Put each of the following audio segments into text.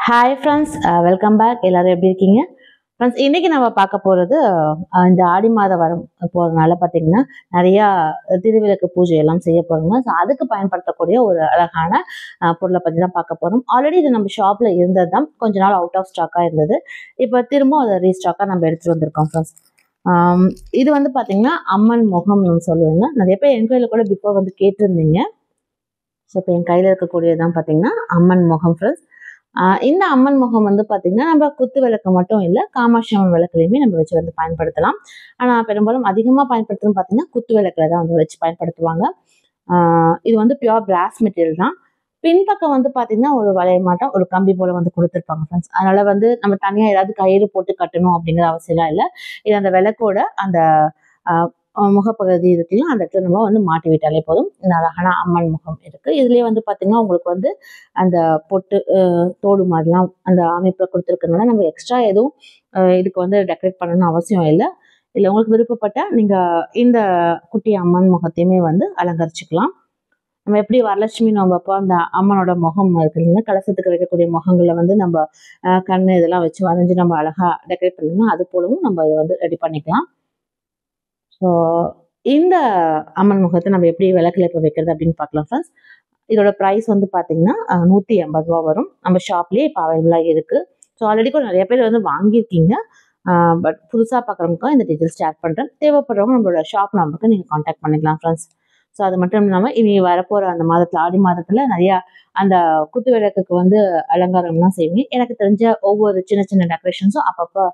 Hi friends, welcome back. எல்லாரும் எப்படி இருக்கீங்க ஃப்ரெண்ட்ஸ்? இன்னைக்கு நம்ம பார்க்க போகிறது இந்த ஆடி மாதம் வரும் போகிறதுனால பார்த்தீங்கன்னா நிறையா திருவிளக்கு பூஜை எல்லாம் செய்ய போகிறோங்க. ஸோ அதுக்கு பயன்படுத்தக்கூடிய ஒரு அழகான பொருளை பற்றி தான் பார்க்க போகிறோம். ஆல்ரெடி இது நம்ம ஷாப்பில் இருந்தது தான், கொஞ்ச நாள் அவுட் ஆஃப் ஸ்டாக்காக இருந்தது. இப்போ திரும்ப அதை ரீஸ்டாக்காக நம்ம எடுத்துகிட்டு வந்திருக்கோம் ஃப்ரெண்ட்ஸ். இது வந்து பார்த்தீங்கன்னா அம்மன் முகம் சொல்லுவாங்க. நிறைய பேர் என் கையில் கூட பிஃபோர் வந்து கேட்டிருந்தீங்க. ஸோ இப்போ என் கையில் இருக்கக்கூடியதான் பார்த்தீங்கன்னா அம்மன் முகம் ஃப்ரெண்ட்ஸ். இந்த அம்மன் முகம் வந்து பார்த்தீங்கன்னா நம்ம குத்து விளக்கு மட்டும் இல்லை, காமாட்சி அம்மன் விளக்குலையுமே நம்ம வச்சு வந்து பயன்படுத்தலாம். ஆனால் பெரும்பாலும் அதிகமாக பயன்படுத்துறது பார்த்தீங்கன்னா குத்து விளக்குல தான் வந்து வச்சு பயன்படுத்துவாங்க. இது வந்து பியூர் பிராஸ் மெட்டீரியல் தான். பின்பக்கம் வந்து பார்த்தீங்கன்னா ஒரு வளைய மாட்டம் ஒரு கம்பி போல வந்து கொடுத்துருப்பாங்க ஃப்ரெண்ட்ஸ். அதனால வந்து நம்ம தனியாக ஏதாவது கயிறு போட்டு கட்டணும் அப்படிங்கிற அவசியம் இல்லை. இது அந்த விளக்கோட அந்த முகப்பகுதி இருக்குல்ல, அந்த இடத்துல நம்ம வந்து மாட்டி விட்டாலே போதும். இந்த அழகான அம்மன் முகம் இருக்கு. இதுலயே வந்து பாத்தீங்கன்னா உங்களுக்கு வந்து அந்த பொட்டு தோடு மாதிரிலாம் அந்த அமைப்புல கொடுத்துருக்கனால நம்ம எக்ஸ்ட்ரா எதுவும் இதுக்கு வந்து டெக்கரேட் பண்ணணும்னு அவசியம் இல்லை. இல்லை உங்களுக்கு விருப்பப்பட்ட நீங்க இந்த குட்டி அம்மன் முகத்தையுமே வந்து அலங்கரிச்சுக்கலாம். நம்ம எப்படி வரலட்சுமி நம்ம அப்போ அந்த அம்மனோட முகம் இருக்கு இல்லைன்னா, கலசத்துக்கு வைக்கக்கூடிய முகங்களை வந்து நம்ம கண்ணு இதெல்லாம் வச்சு வரைஞ்சி நம்ம அழகா டெக்கரேட் பண்ணணும். அது போலவும் நம்ம இதை வந்து ரெடி பண்ணிக்கலாம். ஸோ இந்த அம்மன் முகத்தை நம்ம எப்படி விளக்குல இப்போ வைக்கிறது அப்படின்னு பார்க்கலாம் ஃப்ரெண்ட்ஸ். இதோட ப்ரைஸ் வந்து பார்த்தீங்கன்னா 180 ரூபா வரும். நம்ம ஷாப்லேயே இப்போ அவைலபிளாக இருக்குது. ஸோ ஆல்ரெடி கூட நிறைய பேர் வந்து வாங்கியிருக்கீங்க. பட் புதுசாக பார்க்குறவங்களுக்கும் இந்த டீட்டெயில்ஸ் ஷேர் பண்ணுறேன். தேவைப்படுறவங்க நம்மளோட ஷாப் நம்பருக்கு நீங்கள் காண்டாக்ட் பண்ணிக்கலாம் ஃப்ரெண்ட்ஸ். ஸோ அது மட்டும் இல்லாமல் இனி வரப்போகிற அந்த மாதத்தில் ஆடி மாதத்தில் நிறையா அந்த குத்து விளக்குக்கு வந்து அலங்காரம்லாம் செய்வீங்க. எனக்கு தெரிஞ்ச ஒவ்வொரு சின்ன சின்ன டெக்கரேஷன்ஸும் அப்பப்போ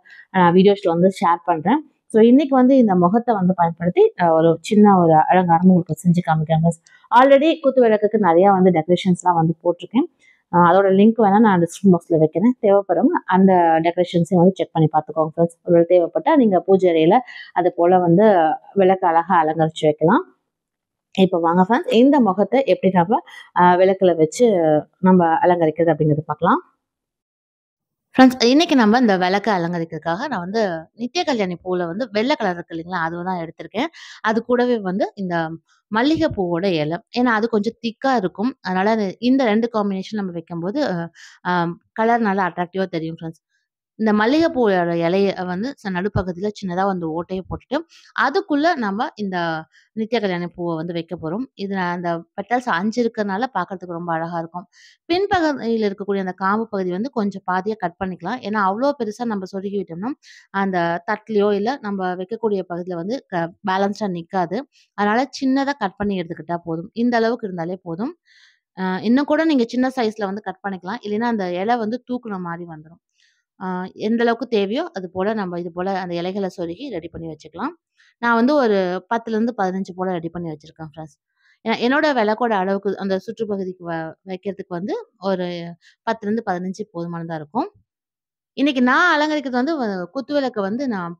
வீடியோஸில் வந்து ஷேர் பண்ணுறேன். ஸோ இன்னைக்கு வந்து இந்த முகத்தை வந்து பயன்படுத்தி ஒரு சின்ன ஒரு அலங்காரம் உங்களுக்கு செஞ்சு காமிக்காங்க. ஆல்ரெடி குத்து விளக்குக்கு நிறையா வந்து டெக்கரேஷன்ஸ்லாம் வந்து போட்டிருக்கேன். அதோட லிங்க் வேணால் நான் டிஸ்கிரிப்ஷன் பாக்ஸில் வைக்கிறேன். தேவைப்படுறவங்க அந்த டெக்கரேஷன்ஸையும் வந்து செக் பண்ணி பார்த்துக்கோங்க ஃப்ரெண்ட்ஸ். ஒரு தேவைப்பட்டால் நீங்கள் பூஜை அறையில் அது போல் வந்து விளக்கு அழகாக அலங்கரித்து வைக்கலாம். இப்போ வாங்க ஃப்ரெண்ட்ஸ், இந்த முகத்தை எப்படி நம்ம விளக்குல வச்சு நம்ம அலங்கரிக்கிறது அப்படிங்கிறது பார்க்கலாம். ஃப்ரெண்ட்ஸ், இன்னைக்கு நம்ம இந்த விளக்க அலங்கரிக்கிறதுக்காக நான் வந்து நித்திய கல்யாணி பூவில் வந்து வெள்ளை கலர் இருக்கு இல்லைங்களா, அது தான் எடுத்திருக்கேன். அது கூடவே வந்து இந்த மல்லிகை பூவோட இலை, ஏன்னா அது கொஞ்சம் திக்கா இருக்கும். அதனால இந்த 2 காம்பினேஷன் நம்ம வைக்கும்போது கலர் நல்லா அட்ராக்டிவா தெரியும் ஃப்ரெண்ட்ஸ். இந்த மல்லிகைப்பூவோட இலைய வந்து நடுப்பகுதியில சின்னதா வந்து ஓட்டைய போட்டுட்டு, அதுக்குள்ள நம்ம இந்த நித்திய கல்யாணி பூவ வந்து வைக்க போறோம். இது அந்த பெட்டல்ஸ் 5 இருக்கிறனால பார்க்கறதுக்கு ரொம்ப அழகா இருக்கும். பின்பகுதியில இருக்கக்கூடிய அந்த காம்பு பகுதி வந்து கொஞ்சம் பாதியா கட் பண்ணிக்கலாம். ஏன்னா, அவ்ளோ பெருசா நம்ம சொருகி விட்டோம்னா, அந்த தட்டுலயோ இல்ல நம்ம வைக்கக்கூடிய பகுதியில வந்து பேலன்ஸ்டா நிக்காது. அதனால சின்னதா கட் பண்ணி எடுத்துக்கிட்டா போதும். இந்த அளவுக்கு இருந்தாலே போதும். இன்னும் கூட நீங்க சின்ன சைஸ்ல வந்து கட் பண்ணிக்கலாம். இல்லைன்னா அந்த இலை வந்து தூக்குன மாரி வந்துரும். ஆ எந்த அளவுக்கு தேவையோ, அது போல நம்ம இது போல அந்த இலைகள சொருகி ரெடி பண்ணி வச்சுக்கலாம். நான் வந்து ஒரு 10லருந்து 15 போல ரெடி பண்ணி வச்சிருக்கேன் ஃப்ரெண்ட்ஸ். என்னோட விளக்கோட அளவுக்கு அந்த சுற்றுப்பகுதிக்கு வைக்கிறதுக்கு வந்து ஒரு 10லருந்து 15 போதுமானதா இருக்கும். இன்னைக்கு நான் அலங்கரிக்கிறது வந்து குத்து விளக்க வந்து நான்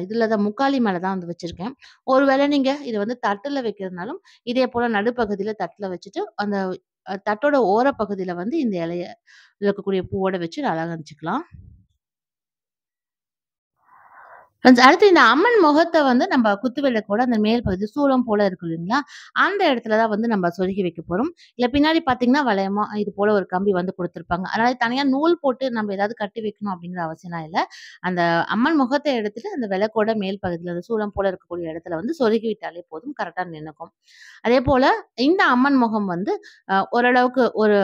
இதுல தான் முக்காலி மேல தான் வந்து வச்சிருக்கேன். ஒரு வேளை நீங்க இத வந்து தட்டுல வைக்கிறதுனாலும், இதே போல நடுப்பகுதியில தட்டுல வச்சுட்டு, அந்த தட்டோட ஓரப்பகுதியில வந்து இந்த இலைய இருக்கக்கூடிய பூவோட வச்சு அலங்கரிச்சுக்கலாம். ஃப்ரெண்ட்ஸ், அடுத்து இந்த அம்மன் முகத்த வந்து நம்ம குத்துவிளக்கோட அந்த மேல் பகுதி சூலம் போல இருக்கு இல்லைங்களா? அந்த இடத்துல தான் வந்து நம்ம சொருகி வைக்க போறோம். இல்ல பின்னாடி பார்த்தீங்கன்னா, வளையமா இது போல ஒரு கம்பி வந்து குடுத்துருப்பாங்க. அதனால தனியா நூல் போட்டு நம்ம ஏதாவது கட்டி வைக்கணும் அப்படிங்கிற அவசியம்லாம் இல்ல. அந்த அம்மன் முகத்த எடுத்துட்டு அந்த விளக்கோட மேல் பகுதியில அந்த சூலம் போல இருக்கக்கூடிய இடத்துல வந்து சொருகி விட்டாலே போதும். கரெக்ட்டா நின்னுக்கும். அதேபோல இந்த அம்மன் முகம் வந்து ஓரளவுக்கு ஒரு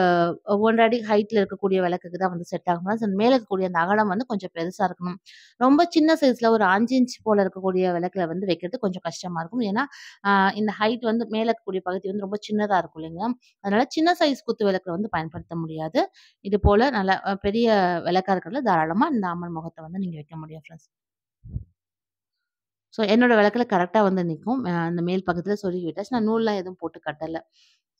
1 அடி ஹைட்ல இருக்கக்கூடிய விளக்குக்கு தான் வந்து செட் ஆகும். மேல இருக்கக்கூடிய அந்த அகலம் வந்து கொஞ்சம் பெருசா இருக்கணும். ரொம்ப சின்ன சைஸ்ல ஒரு 5 இன்ச் போல இருக்கக்கூடிய விளக்குல வந்து வைக்கிறது கொஞ்சம் கஷ்டமா இருக்கும். ஏன்னா, அ இந்த ஹைட் வந்து மேல இருக்கக்கூடிய பகுதி வந்து ரொம்ப சின்னதா இருக்கும் இல்லைங்களா? அதனால சின்ன சைஸ் குத்து விளக்குல வந்து பயன்படுத்த முடியாது. இது போல நல்ல பெரிய விளக்கா இருக்கிறதுல தாராளமா இந்த அம்மன் முகத்த வந்து நீங்க வைக்க முடியும் ஃப்ரெண்ட்ஸ். ஸோ என்னோட விளக்குல கரெக்ட்டா வந்து நிக்கும். அந்த மேல் பக்கத்துல சொருகி விட்டாச்சு. நான் நூல்லாம் எதுவும் போட்டு கட்டல.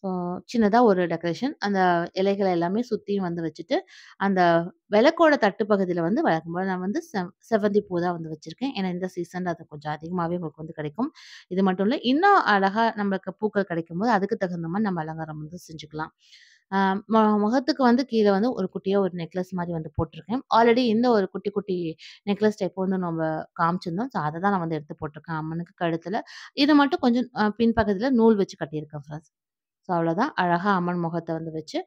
ஸோ சின்னதா ஒரு டெக்கரேஷன். அந்த இலைகள எல்லாமே சுத்தியும் வந்து வச்சுட்டு, அந்த விளக்கோட தட்டு பகுதியில வந்து வழக்கம் போல நான் வந்து செவ்வந்தி பூ தான் வந்து வச்சிருக்கேன். ஏன்னா இந்த சீசன்ல அது கொஞ்சம் அதிகமாவே உங்களுக்கு வந்து கிடைக்கும். இது மட்டும் இல்ல, இன்னும் அழகா நம்மளுக்கு பூக்கள் கிடைக்கும்போது, அதுக்கு தகுந்த மாரி நம்ம அலங்காரம் வந்து செஞ்சுக்கலாம். அ முகத்துக்கு வந்து கீழ வந்து ஒரு குட்டியா ஒரு நெக்லஸ் மாரி வந்து போட்டிருக்கேன். ஆல்ரெடி இந்த ஒரு குட்டி குட்டி நெக்லஸ் டைப் வந்து நம்ம காமிச்சிருந்தோம். ஸோ அத தான் நான் வந்து எடுத்து போட்டிருக்கேன் அம்மனுக்கு கழுத்துல. இது மட்டும் கொஞ்சம் பின்பக்கத்துல நூல் வச்சு கட்டியிருக்கேன் ஃப்ரெண்ட்ஸ். ஸோ அவ்வளோதான். அழகா அம்மன் முகத்த வந்து வச்சு,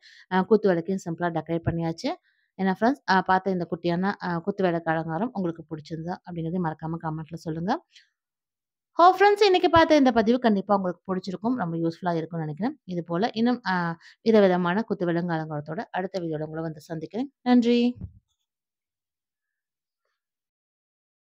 குத்து விளக்கையும் சிம்பிளா டெக்கரேட் பண்ணியாச்சு. ஏன்னா ஃப்ரெண்ட்ஸ் பார்த்த இந்த குட்டியான குத்து விளக்கு அலங்காரம் உங்களுக்கு பிடிச்சிருந்தா அப்படிங்கிறதையும் மறக்காம கமெண்ட்ல சொல்லுங்க. ஃப்ரெண்ட்ஸ் இன்னைக்கு பார்த்த இந்த பதிவு கண்டிப்பா உங்களுக்கு பிடிச்சிருக்கும். ரொம்ப யூஸ்ஃபுல்லா இருக்கும்னு நினைக்கிறேன். இது போல இன்னும் விதவிதமான குத்து விளக்கு அலங்காரத்தோட அடுத்த வீடியோல உங்கள வந்து சந்திக்கிறேன். நன்றி.